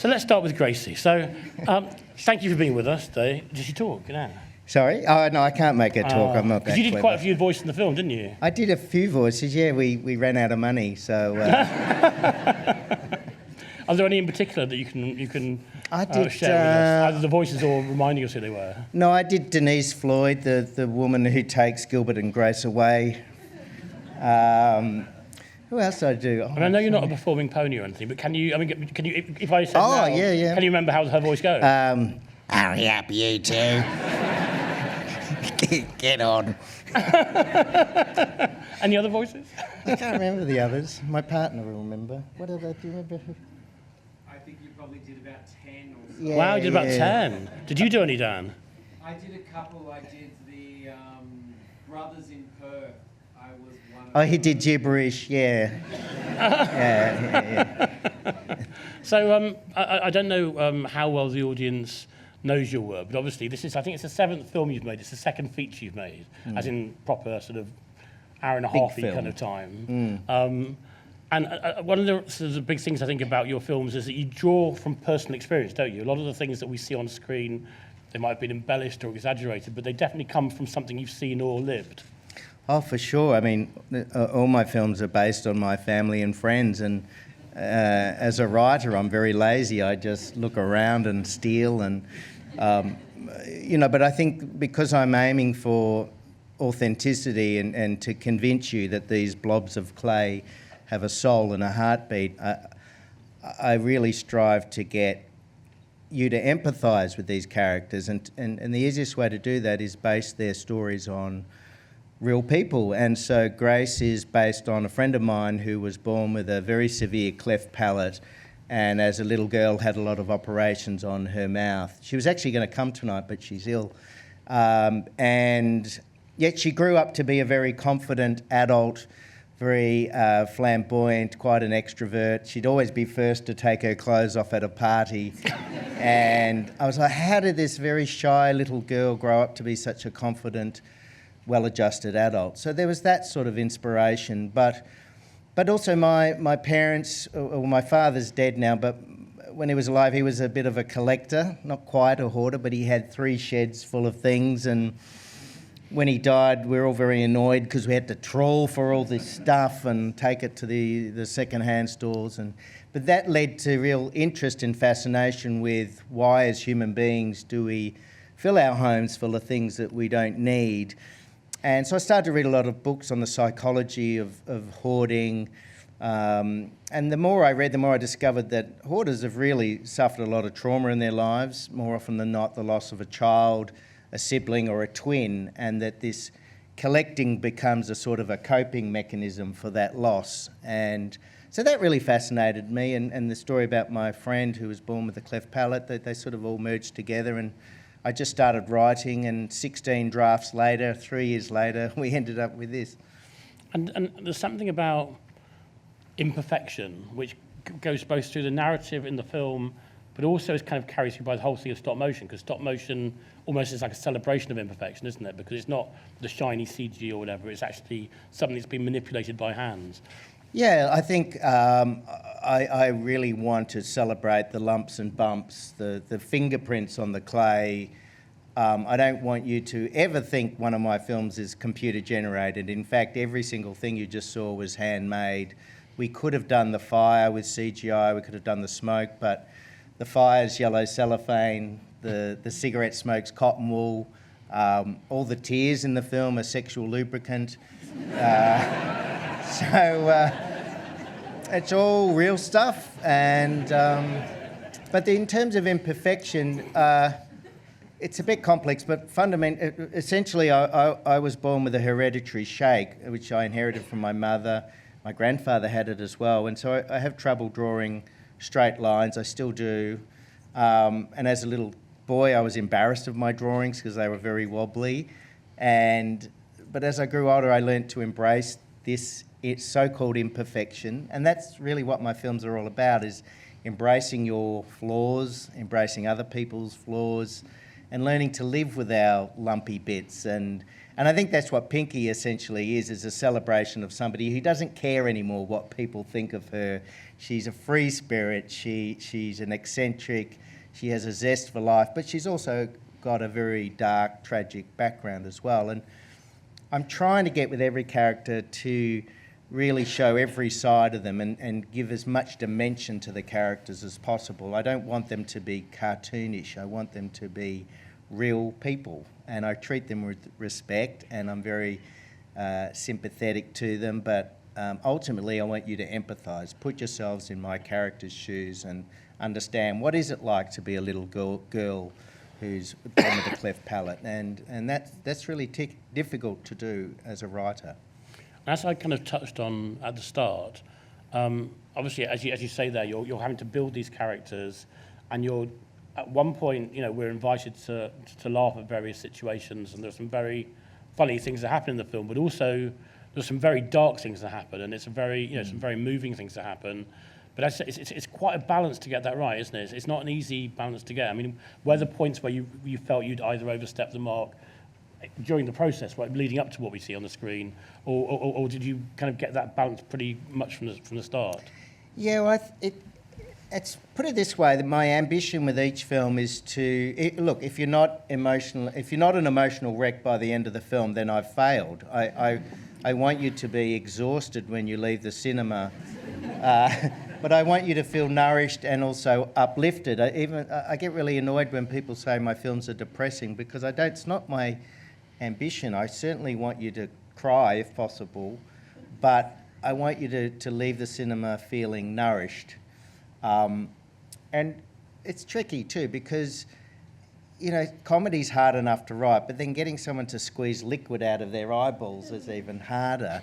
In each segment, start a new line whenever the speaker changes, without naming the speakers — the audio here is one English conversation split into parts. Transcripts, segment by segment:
So let's start with Gracie. So thank you for being with us today. Did she talk?
Sorry? Oh, no, I can't make her talk. I'm not that
Because you did
clever.
quite a few voices in the film, didn't you?
I did a few voices, yeah. We ran out of money, so...
Are there any in particular that you can
I did,
share with us? Either the voices or reminding us who they were?
No, I did Denise Floyd, the woman who takes Gilbert and Grace away. Who else did I do?
I know you're not a performing pony or anything, but can you, if I said now,
yeah.
Can you remember how her voice goes?
Hurry up, you two. Get on.
Any other voices?
I can't remember the others. My partner will remember. What other, do you remember?
I think you probably did about 10 or so.
Yeah,
Wow, you did about 10. Did you do any, Dan?
I did a couple. I did the Brothers in Perth. I was one of
Oh, he did gibberish, yeah. yeah.
So I don't know how well the audience knows your work, but obviously this is, I think it's the 7th film you've made. It's the 2nd feature you've made, as in proper sort of hour and a half-y kind of time. And one of the sort of big things I think about your films is that you draw from personal experience, don't you? A lot of the things that we see on screen, they might have been embellished or exaggerated, but they definitely come from something you've seen or lived.
Oh, for sure. I mean, all my films are based on my family and friends, and as a writer, I'm very lazy. I just look around and steal, and but I think because I'm aiming for authenticity and to convince you that these blobs of clay have a soul and a heartbeat, I really strive to get you to empathise with these characters, and the easiest way to do that is base their stories on real people. And so Grace is based on a friend of mine who was born with a very severe cleft palate, and as a little girl had a lot of operations on her mouth. She was actually going to come tonight, but she's ill. And yet she grew up to be a very confident adult, very flamboyant, quite an extrovert. She'd always be first to take her clothes off at a party. And I was like, how did this very shy little girl grow up to be such a confident, well-adjusted adult? So there was that sort of inspiration. But also my parents, well, my father's dead now, but when he was alive, he was a bit of a collector, not quite a hoarder, but he had 3 sheds full of things. And when he died, we were all very annoyed because we had to trawl for all this stuff and take it to the second-hand stores. But that led to real interest and fascination with why, as human beings, do we fill our homes full of things that we don't need. And so I started to read a lot of books on the psychology of hoarding. And the more I read, the more I discovered that hoarders have really suffered a lot of trauma in their lives, more often than not the loss of a child, a sibling or a twin, and that this collecting becomes a sort of a coping mechanism for that loss. And so that really fascinated me, and the story about my friend who was born with a cleft palate, they sort of all merged together, and I just started writing, and 16 drafts later, 3 years later, we ended up with this.
And there's something about imperfection, which goes both through the narrative in the film, but also is kind of carried through by the whole thing of stop motion, because stop motion almost is like a celebration of imperfection, isn't it? Because it's not the shiny CG or whatever, it's actually something that's been manipulated by hands.
Yeah, I think I really want to celebrate the lumps and bumps, the fingerprints on the clay. I don't want you to ever think one of my films is computer generated. In fact, every single thing you just saw was handmade. We could have done the fire with CGI, we could have done the smoke, but the fire's yellow cellophane, the cigarette smoke's cotton wool, all the tears in the film are sexual lubricant. So it's all real stuff, and but in terms of imperfection, it's a bit complex. But essentially, I was born with a hereditary shake, which I inherited from my mother. My grandfather had it as well, and so I have trouble drawing straight lines. I still do, and as a little boy, I was embarrassed of my drawings because they were very wobbly. But as I grew older, I learned to embrace this so-called imperfection, and that's really what my films are all about, is embracing your flaws, embracing other people's flaws, and learning to live with our lumpy bits. And And I think that's what Pinkie essentially is a celebration of somebody who doesn't care anymore what people think of her. She's a free spirit, she's an eccentric, she has a zest for life, but she's also got a very dark, tragic background as well. And I'm trying to get with every character to really show every side of them and give as much dimension to the characters as possible. I don't want them to be cartoonish. I want them to be real people, and I treat them with respect, and I'm very sympathetic to them, but ultimately I want you to empathise. Put yourselves in my character's shoes and understand what is it like to be a little girl who's born with a cleft palate, and that's really difficult to do as a writer.
As I kind of touched on at the start, obviously, as you say there, you're having to build these characters, and you're at one point, you know, we're invited to laugh at various situations, and there's some very funny things that happen in the film, but also there's some very dark things that happen, and it's a very, you know, some very moving things that happen. But as I say, it's quite a balance to get that right, isn't it? It's not an easy balance to get. I mean, were there points where you felt you'd either overstepped the mark during the process, right, leading up to what we see on the screen, or did you kind of get that balance pretty much from the start?
Yeah, well, it's put it this way: that my ambition with each film is to look. If you're not emotional, if you're not an emotional wreck by the end of the film, then I've failed. I want you to be exhausted when you leave the cinema, but I want you to feel nourished and also uplifted. I get really annoyed when people say my films are depressing, because I don't. It's not my ambition. I certainly want you to cry if possible, but I want you to leave the cinema feeling nourished. And it's tricky too, because, you know, comedy's hard enough to write, but then getting someone to squeeze liquid out of their eyeballs is even harder.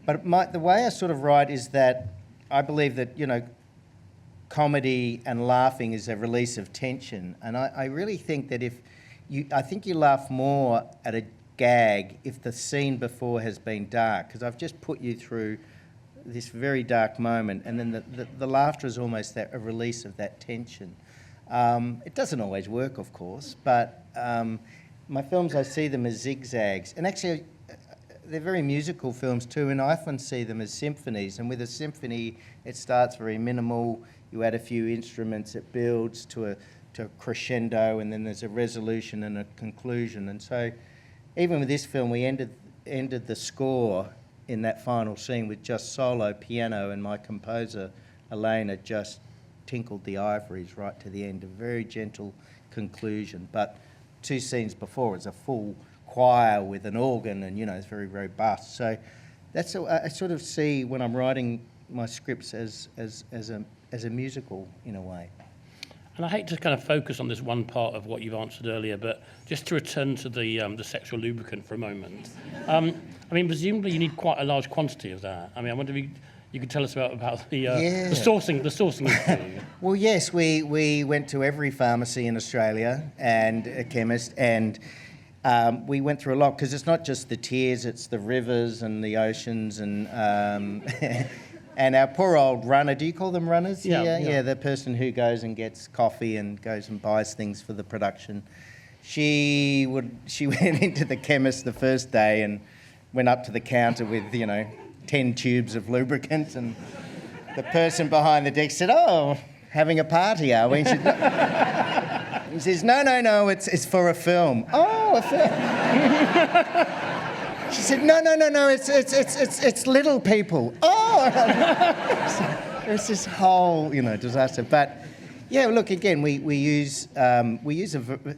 But the way I sort of write is that I believe that, you know, comedy and laughing is a release of tension. And I really think that I think you laugh more at a gag if the scene before has been dark, because I've just put you through this very dark moment, and then the laughter is almost a release of that tension. It doesn't always work, of course, but my films, I see them as zigzags. And actually, they're very musical films too, and I often see them as symphonies. And with a symphony, it starts very minimal, you add a few instruments, it builds to a crescendo, and then there's a resolution and a conclusion. And so even with this film, we ended the score in that final scene with just solo piano, and my composer, Elena, just tinkled the ivories right to the end, a very gentle conclusion. But 2 scenes before, it's a full choir with an organ, and, you know, it's very robust. So that's I sort of see when I'm writing my scripts as a musical in a way.
And I hate to kind of focus on this one part of what you've answered earlier, but just to return to the sexual lubricant for a moment. I mean, presumably you need quite a large quantity of that. I mean, I wonder if you could tell us about the sourcing issue.
Well, yes, we went to every pharmacy in Australia and a chemist, and we went through a lot, because it's not just the tears, it's the rivers and the oceans, and and our poor old runner, do you call them runners? Yeah, the person who goes and gets coffee and goes and buys things for the production. She went into the chemist the first day and went up to the counter with, you know, 10 tubes of lubricant, and the person behind the desk said, "Oh, having a party, are we?" He says, no, it's for a film. "Oh, a film." She said, no, it's little people. Oh, it's this whole, you know, disaster. But yeah, look, again, we use a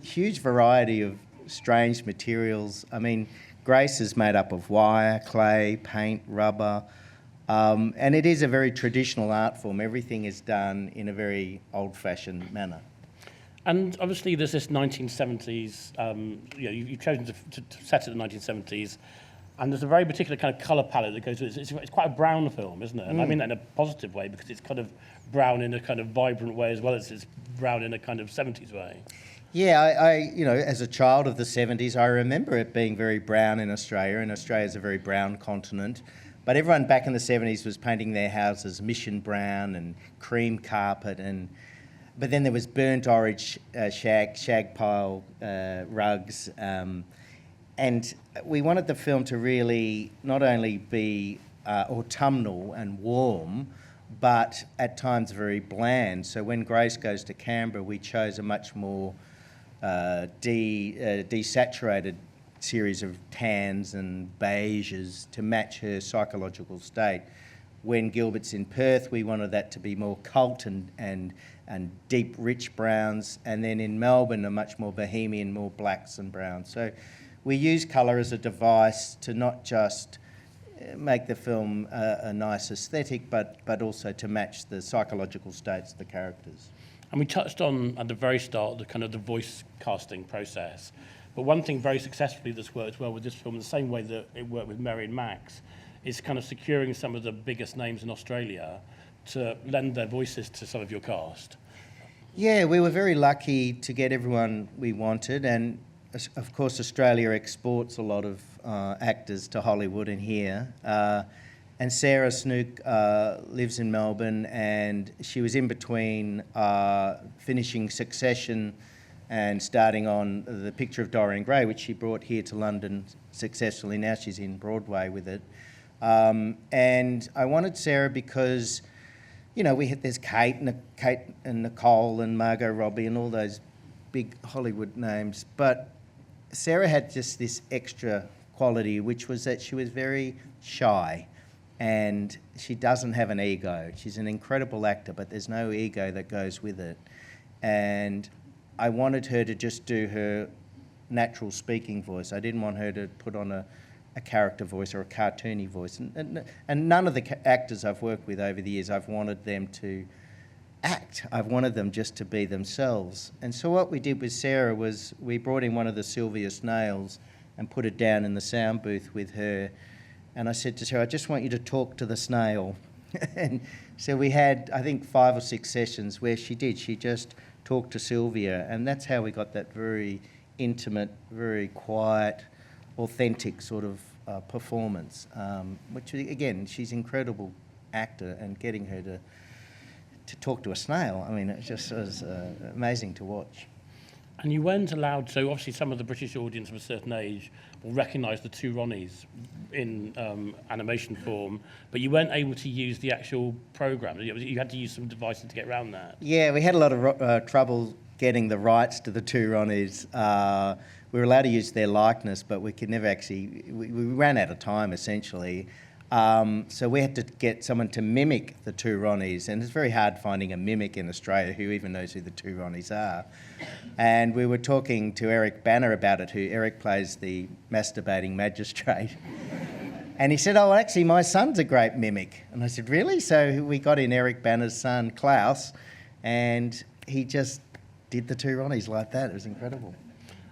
huge variety of strange materials. I mean, Grace is made up of wire, clay, paint, rubber, and it is a very traditional art form. Everything is done in a very old-fashioned manner.
And obviously there's this 1970s, you know, you've chosen to set it in the 1970s, and there's a very particular kind of colour palette that goes with it. It's quite a brown film, isn't it? And I mean that in a positive way, because it's kind of brown in a kind of vibrant way, as well as it's brown in a kind of 70s way.
Yeah, I you know, as a child of the 70s, I remember it being very brown in Australia, and Australia's a very brown continent. But everyone back in the 70s was painting their houses mission brown and cream carpet, but then there was burnt orange shag pile rugs, and we wanted the film to really not only be autumnal and warm, but at times very bland. So when Grace goes to Canberra, we chose a much more desaturated series of tans and beiges to match her psychological state. When Gilbert's in Perth, we wanted that to be more cult and deep, rich browns. And then in Melbourne, a much more bohemian, more blacks and browns. So we use colour as a device to not just make the film a nice aesthetic, but also to match the psychological states of the characters.
And we touched on, at the very start, the kind of the voice casting process. But one thing very successfully that's worked well with this film, in the same way that it worked with Mary and Max, is kind of securing some of the biggest names in Australia to lend their voices to some of your cast.
Yeah, we were very lucky to get everyone we wanted, and of course Australia exports a lot of actors to Hollywood and here. And Sarah Snook lives in Melbourne, and she was in between finishing Succession and starting on The Picture of Dorian Gray, which she brought here to London successfully. Now she's in Broadway with it. And I wanted Sarah because, you know, there's Kate and Nicole and Margot Robbie and all those big Hollywood names. But Sarah had just this extra quality, which was that she was very shy. And she doesn't have an ego. She's an incredible actor, but there's no ego that goes with it. And I wanted her to just do her natural speaking voice. I didn't want her to put on a character voice or a cartoony voice. And none of the actors I've worked with over the years, I've wanted them to act. I've wanted them just to be themselves. And so what we did with Sarah was we brought in one of the Sylvia Snails and put it down in the sound booth with her. And I said to Sarah, I just want you to talk to the snail. And so we had, I think, 5 or 6 sessions where she did. She just talked to Sylvia. And that's how we got that very intimate, very quiet, authentic sort of performance, which, again, she's an incredible actor, and getting her to talk to a snail, I mean, it just was amazing to watch.
And you weren't allowed, so obviously some of the British audience of a certain age will recognise the two Ronnies in animation form, but you weren't able to use the actual programme. You had to use some devices to get around that.
Yeah, we had a lot of trouble getting the rights to the two Ronnies. We were allowed to use their likeness, but we could never actually, we ran out of time essentially. So we had to get someone to mimic the two Ronnies, and it's very hard finding a mimic in Australia who even knows who the two Ronnies are. And we were talking to Eric Banner about it, who Eric plays the masturbating magistrate. And he said, oh, well, actually, my son's a great mimic. And I said, really? So we got in Eric Banner's son, Klaus, and he just did the two Ronnies like that. It was incredible.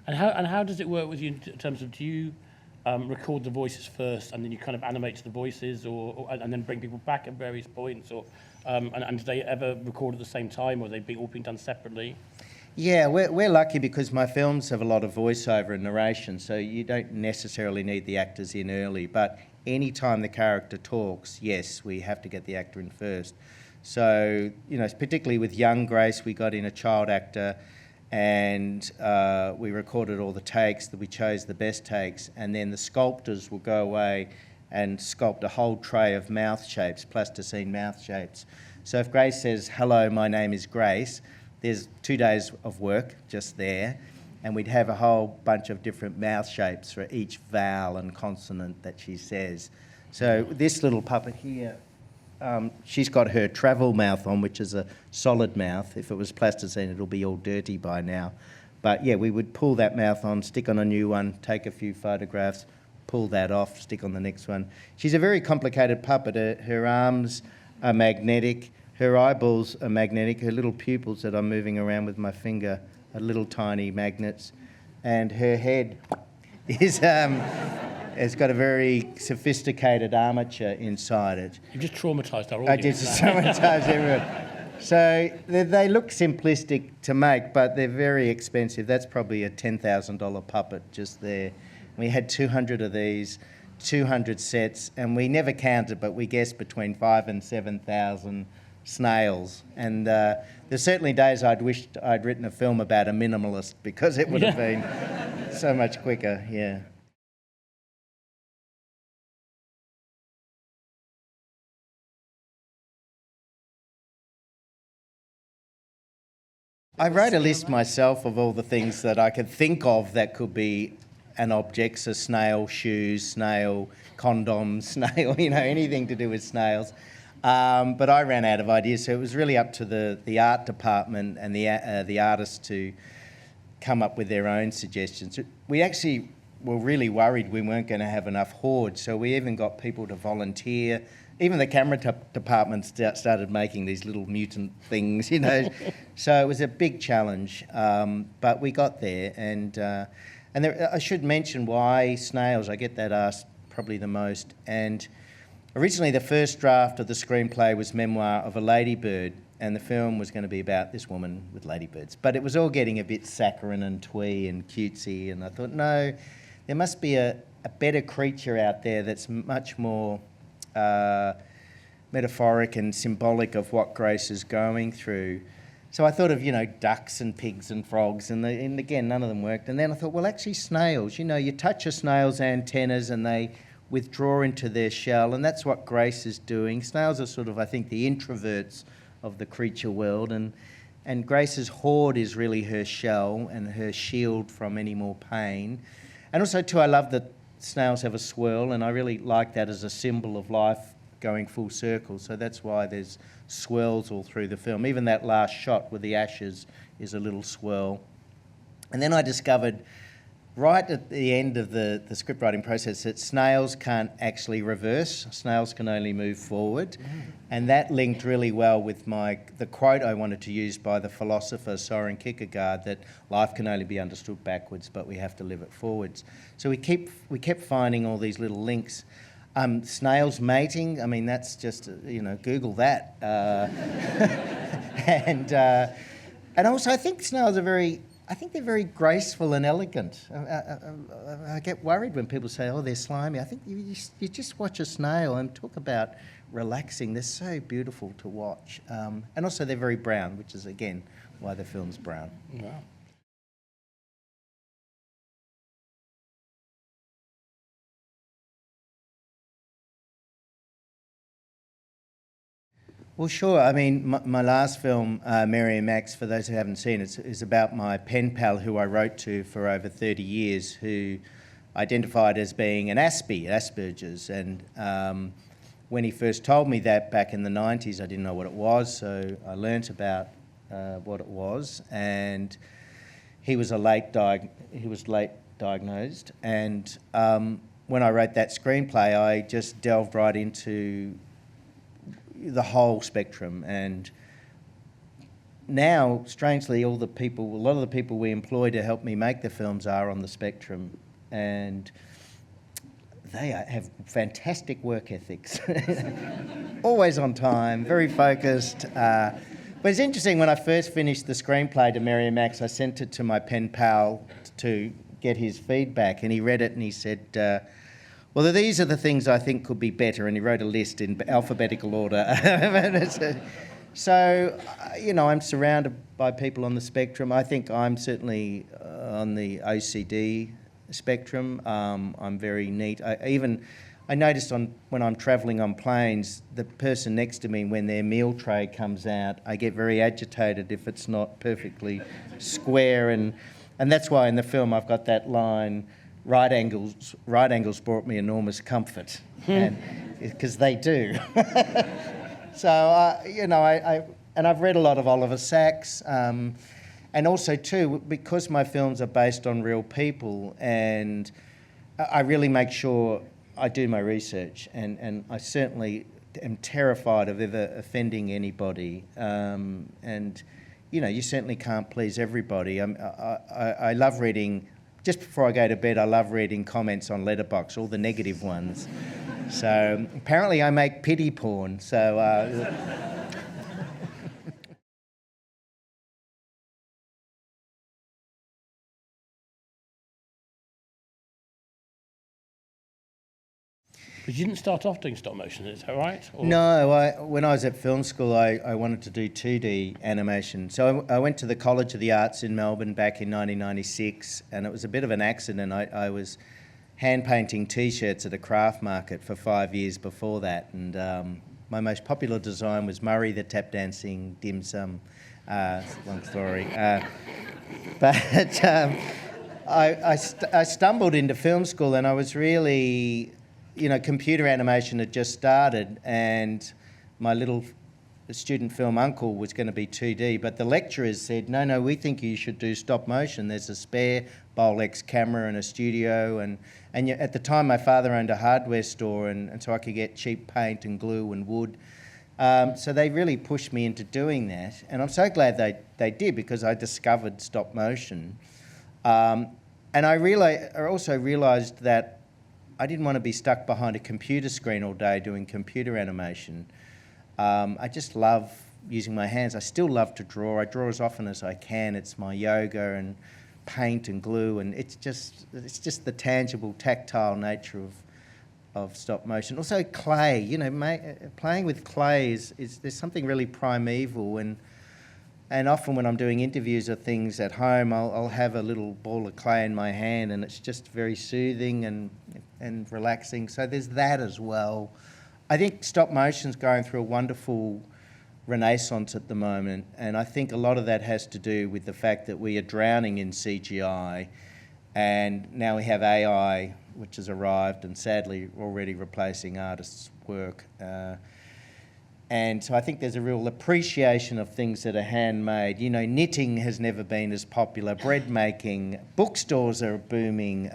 And how does it work with you in terms of, do you record the voices first and then you kind of animate to the voices, and then bring people back at various points, or and do they ever record at the same time, or are they all being done separately?
Yeah, we're lucky because my films have a lot of voiceover and narration, so you don't necessarily need the actors in early, but any time the character talks, yes, we have to get the actor in first. So, you know, particularly with young Grace, we got in a child actor, and we recorded all the takes, that we chose the best takes, and then the sculptors will go away and sculpt a whole tray of mouth shapes, plasticine mouth shapes. So if Grace says, hello, my name is Grace, there's 2 days of work just there, and we'd have a whole bunch of different mouth shapes for each vowel and consonant that she says. So this little puppet here, she's got her travel mouth on, which is a solid mouth. If it was plasticine, it'll be all dirty by now. But yeah, we would pull that mouth on, stick on a new one, take a few photographs, pull that off, stick on the next one. She's a very complicated puppet. Her arms are magnetic, her eyeballs are magnetic, her little pupils that I'm moving around with my finger are little tiny magnets, and her head is... It's got a very sophisticated armature inside it.
You've just traumatised our
I
audience.
did traumatise everyone. So they look simplistic to make, but they're very expensive. That's probably a $10,000 puppet just there. We had 200 of these, 200 sets, and we never counted, but we guessed between 5,000 and 7,000 snails. And there's certainly days I'd wished I'd written a film about a minimalist, because it would have been so much quicker, yeah. I wrote a list myself of all the things that I could think of that could be an object, so snail, shoes, snail, condoms, snail, anything to do with snails. But I ran out of ideas, so it was really up to the art department and the artists to come up with their own suggestions. We actually were really worried we weren't going to have enough hordes, so we even got people to volunteer. Even the camera department started making these little mutant things, So it was a big challenge, but we got there. And I should mention why snails. I get that asked probably the most. And originally the first draft of the screenplay was Memoir of a Ladybird, and the film was going to be about this woman with ladybirds. But it was all getting a bit saccharine and twee and cutesy, and I thought, no, there must be a better creature out there that's much more metaphoric and symbolic of what Grace is going through. So I thought of, ducks and pigs and frogs, and again, none of them worked. And then I thought, well, actually snails, you touch a snail's antennas and they withdraw into their shell, and that's what Grace is doing. Snails are sort of, I think, the introverts of the creature world, and Grace's hoard is really her shell and her shield from any more pain. And also, too, I love that snails have a swirl, and I really like that as a symbol of life going full circle. So that's why there's swirls all through the film. Even that last shot with the ashes is a little swirl. And then I discovered right at the end of the script writing process that snails can't actually reverse. Snails can only move forward. And that linked really well with the quote I wanted to use by the philosopher Soren Kierkegaard, that life can only be understood backwards, but we have to live it forwards. So we kept finding all these little links. Snails mating, I mean, that's just, Google that. And also I think snails are they're very graceful and elegant. I get worried when people say, oh, they're slimy. I think you just watch a snail and talk about relaxing. They're so beautiful to watch. And also they're very brown, which is, again, why the film's brown.
Wow.
Well, sure. I mean, my last film, Mary and Max, for those who haven't seen it, is about my pen pal who I wrote to for over 30 years, who identified as being an Asperger's. And when he first told me that back in the 90s, I didn't know what it was, so I learnt about what it was. And he was late diagnosed. And when I wrote that screenplay, I just delved right into the whole spectrum. And now, strangely, a lot of the people we employ to help me make the films are on the spectrum, and they have fantastic work ethics. Always on time, very focused. But it's interesting, when I first finished the screenplay to Mary and Max, I sent it to my pen pal to get his feedback, and he read it and he said, well, these are the things I think could be better, and he wrote a list in alphabetical order. So, I'm surrounded by people on the spectrum. I think I'm certainly on the OCD spectrum. I'm very neat. I noticed when I'm travelling on planes, the person next to me, when their meal tray comes out, I get very agitated if it's not perfectly square, and that's why in the film I've got that line, right angles brought me enormous comfort, because they do. So, I've read a lot of Oliver Sacks, and also too, because my films are based on real people, and I really make sure I do my research, and I certainly am terrified of ever offending anybody, and you certainly can't please everybody. I love reading. Just before I go to bed, I love reading comments on Letterboxd, all the negative ones. So apparently I make pity porn. So.
But you didn't start off doing stop motion, is that right? Or?
No, when I was at film school, I wanted to do 2D animation. So I went to the College of the Arts in Melbourne back in 1996, and it was a bit of an accident. I was hand-painting T-shirts at a craft market for 5 years before that, and my most popular design was Murray the tap dancing dim sum. It's a long story. But I stumbled into film school, and I was really, computer animation had just started, and my little student film uncle was going to be 2D, but the lecturers said, no, we think you should do stop motion. There's a spare Bolex camera and a studio, and at the time my father owned a hardware store, and so I could get cheap paint and glue and wood. So they really pushed me into doing that, and I'm so glad they did, because I discovered stop motion. And I also realised that I didn't want to be stuck behind a computer screen all day doing computer animation. I just love using my hands. I still love to draw. I draw as often as I can. It's my yoga and paint and glue, and it's just the tangible, tactile nature of stop motion. Also clay, playing with clay is there's something really primeval, and often when I'm doing interviews or things at home, I'll have a little ball of clay in my hand, and it's just very soothing and relaxing. So there's that as well. I think stop motion's going through a wonderful renaissance at the moment, and I think a lot of that has to do with the fact that we are drowning in CGI, and now we have AI, which has arrived and sadly already replacing artists' work. And so I think there's a real appreciation of things that are handmade. Knitting has never been as popular, bread making, bookstores are booming.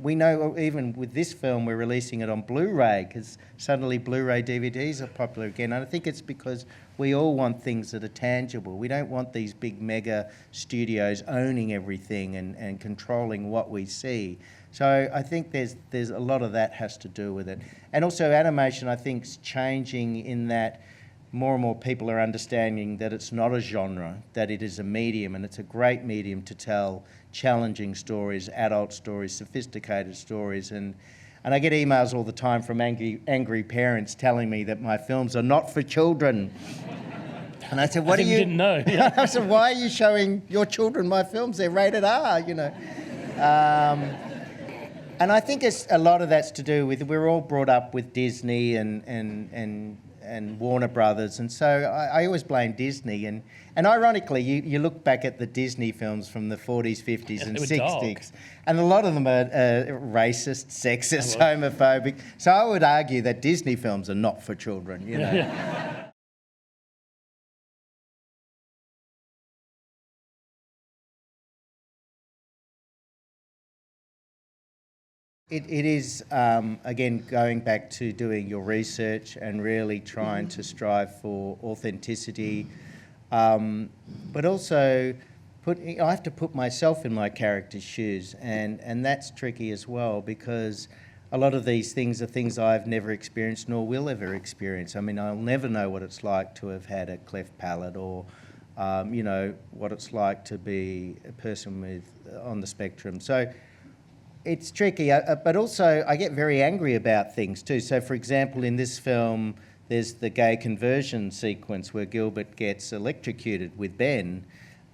We know even with this film we're releasing it on Blu-ray, because suddenly Blu-ray DVDs are popular again. And I think it's because we all want things that are tangible. We don't want these big mega studios owning everything and controlling what we see. So I think there's a lot of that has to do with it. And also animation, I think, is changing in that more and more people are understanding that it's not a genre, that it is a medium, and it's a great medium to tell challenging stories, adult stories, sophisticated stories. And I get emails all the time from angry parents telling me that my films are not for children. And I said, what do you...
didn't know.
I said, why are you showing your children my films? They're rated R, And I think a lot of that's to do with, we're all brought up with Disney and Warner Brothers, and so I always blame Disney. And ironically, you look back at the Disney films from the 40s, 50s and 60s, and a lot of them are racist, sexist, homophobic. So I would argue that Disney films are not for children,
Yeah.
It is, again, going back to doing your research and really trying to strive for authenticity, but also I have to put myself in my character's shoes, and that's tricky as well, because a lot of these things are things I've never experienced nor will ever experience. I mean, I'll never know what it's like to have had a cleft palate, or what it's like to be a person on the spectrum. So it's tricky, but also I get very angry about things too. So, for example, in this film, there's the gay conversion sequence where Gilbert gets electrocuted with Ben,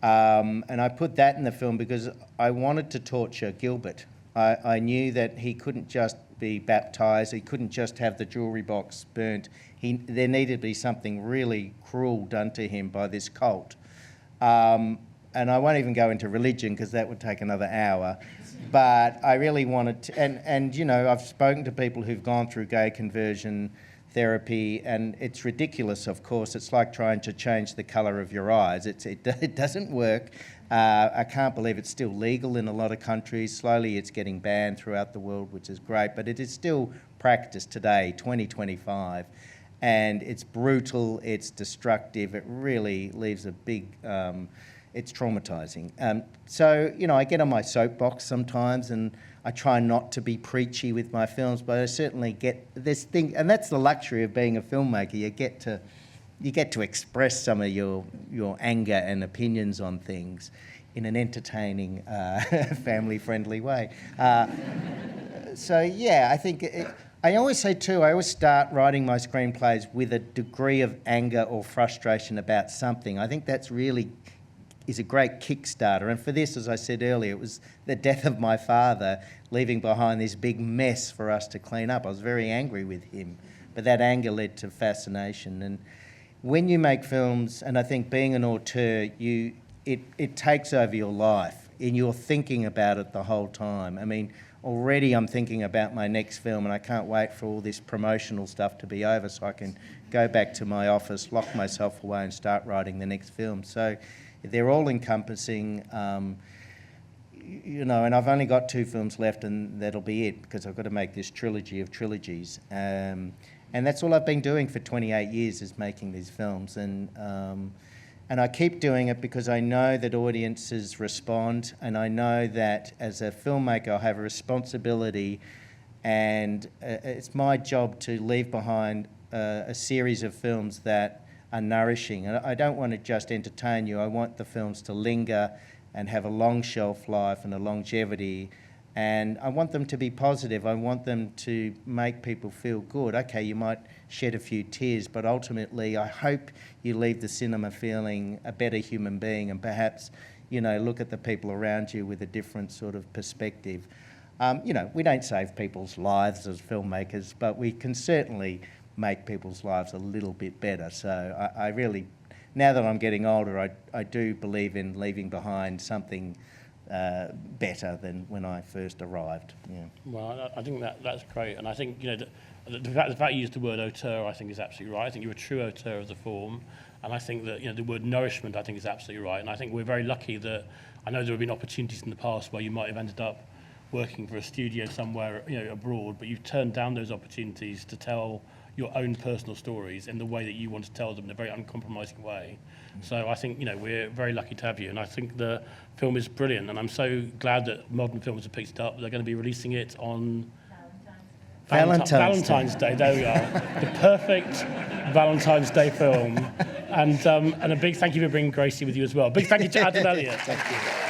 and I put that in the film because I wanted to torture Gilbert. I knew that he couldn't just be baptised, he couldn't just have the jewellery box burnt. There needed to be something really cruel done to him by this cult. And I won't even go into religion because that would take another hour. But I really wanted to, and I've spoken to people who've gone through gay conversion therapy, and it's ridiculous, of course. It's like trying to change the colour of your eyes. It doesn't work. I can't believe it's still legal in a lot of countries. Slowly it's getting banned throughout the world, which is great, but it is still practiced today, 2025. And it's brutal, it's destructive, it really leaves a big... it's traumatising. So, I get on my soapbox sometimes, and I try not to be preachy with my films, but I certainly get this thing, and that's the luxury of being a filmmaker. You get to express some of your anger and opinions on things in an entertaining, family-friendly way. So, yeah, I think... I always say too, I always start writing my screenplays with a degree of anger or frustration about something. I think that's really... is a great Kickstarter. And for this, as I said earlier, it was the death of my father, leaving behind this big mess for us to clean up. I was very angry with him, but that anger led to fascination. And when you make films, and I think being an auteur, it takes over your life, and you're thinking about it the whole time. I mean, already I'm thinking about my next film, and I can't wait for all this promotional stuff to be over so I can go back to my office, lock myself away, and start writing the next film. So they're all encompassing, you know, and I've only got 2 films left, and that'll be it, because I've got to make this trilogy of trilogies. And that's all I've been doing for 28 years, is making these films. And I keep doing it because I know that audiences respond, and I know that as a filmmaker I have a responsibility, and it's my job to leave behind a series of films that are nourishing. And I don't want to just entertain you, I want the films to linger and have a long shelf life and a longevity. And I want them to be positive. I want them to make people feel good. Okay, you might shed a few tears, but ultimately I hope you leave the cinema feeling a better human being, and perhaps, you know, look at the people around you with a different sort of perspective. You know, we don't save people's lives as filmmakers, but we can certainly make people's lives a little bit better. So I really, now that I'm getting older, I do believe in leaving behind something better than when I first arrived. Yeah.
Well, I think that's great, and I think, you know, the fact you used the word auteur, I think, is absolutely right. I think you're a true auteur of the form, and I think that, you know, the word nourishment, I think, is absolutely right. And I think we're very lucky that, I know there have been opportunities in the past where you might have ended up working for a studio somewhere, you know, abroad, but you've turned down those opportunities to tell your own personal stories in the way that you want to tell them, in a very uncompromising way. So I think, you know, we're very lucky to have you, and I think the film is brilliant, and I'm so glad that modern films have picked it up. They're going to be releasing it on Valentine's Day. There we are. The perfect Valentine's Day film. And a big thank you for bringing Gracie with you as well. Big thank you to Ad and Elliot.
Thank you.